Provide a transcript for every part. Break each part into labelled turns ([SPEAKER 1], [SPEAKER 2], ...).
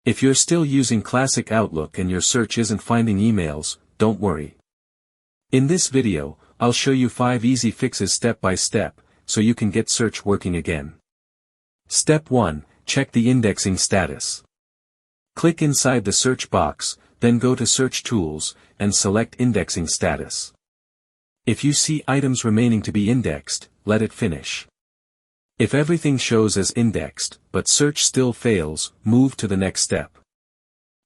[SPEAKER 1] If you're still using classic Outlook and your search isn't finding emails, don't worry. In this video, I'll show you 5 easy fixes step by step, so you can get search working again. Step 1, check the indexing status. Click inside the search box, then go to Search Tools, and select Indexing Status. If you see items remaining to be indexed, let it finish. If everything shows as indexed, but search still fails, move to the next step.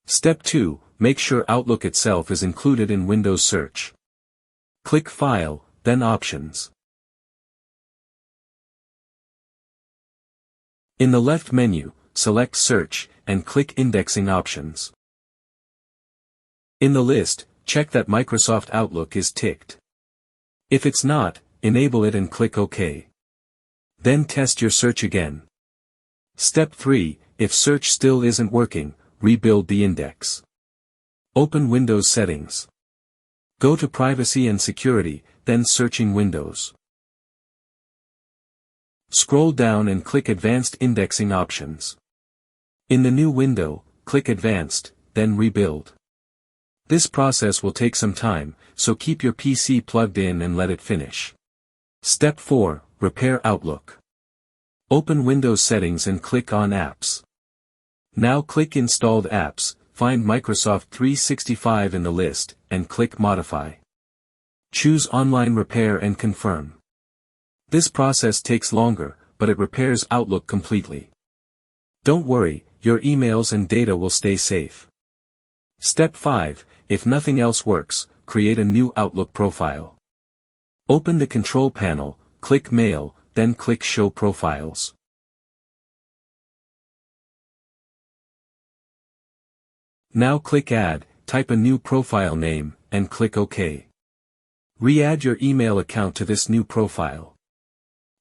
[SPEAKER 1] Step 2, make sure Outlook itself is included in Windows Search. Click File, then Options. In the left menu, select Search, and click Indexing Options. In the list, check that Microsoft Outlook is ticked. If it's not, enable it and click OK. Then test your search again. Step 3, if search still isn't working, rebuild the index. Open Windows Settings. Go to Privacy and Security, then Searching Windows. Scroll down and click Advanced Indexing Options. In the new window, click Advanced, then Rebuild. This process will take some time, so keep your PC plugged in and let it finish. Step 4, repair Outlook. Open Windows Settings and click on Apps. Now click Installed Apps, find Microsoft 365 in the list, and click Modify. Choose Online Repair and confirm. This process takes longer, but it repairs Outlook completely. Don't worry, your emails and data will stay safe. Step 5, if nothing else works, create a new Outlook profile. Open the Control Panel, click Mail, then click Show Profiles. Now click Add, type a new profile name, and click OK. Re-add your email account to this new profile.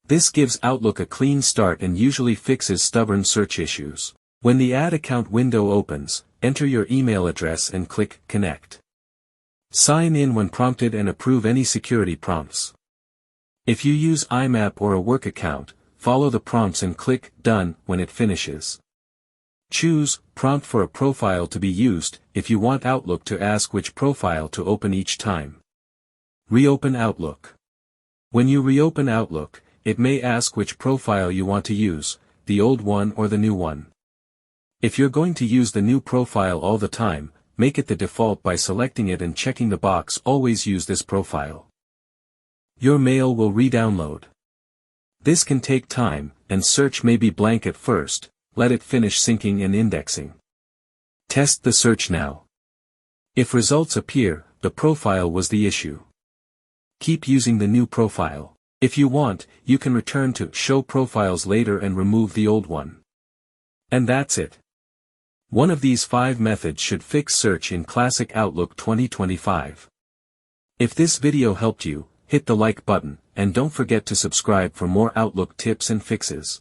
[SPEAKER 1] This gives Outlook a clean start and usually fixes stubborn search issues. When the Add Account window opens, enter your email address and click Connect. Sign in when prompted and approve any security prompts. If you use IMAP or a work account, follow the prompts and click Done when it finishes. Choose Prompt for a profile to be used if you want Outlook to ask which profile to open each time. Reopen Outlook. When you reopen Outlook, it may ask which profile you want to use, the old one or the new one. If you're going to use the new profile all the time, make it the default by selecting it and checking the box Always use this profile. Your mail will re-download. This can take time, and search may be blank at first, let it finish syncing and indexing. Test the search now. If results appear, the profile was the issue. Keep using the new profile. If you want, you can return to Show Profiles later and remove the old one. And that's it. One of these 5 methods should fix search in Classic Outlook 2025. If this video helped you, hit the like button, and don't forget to subscribe for more Outlook tips and fixes.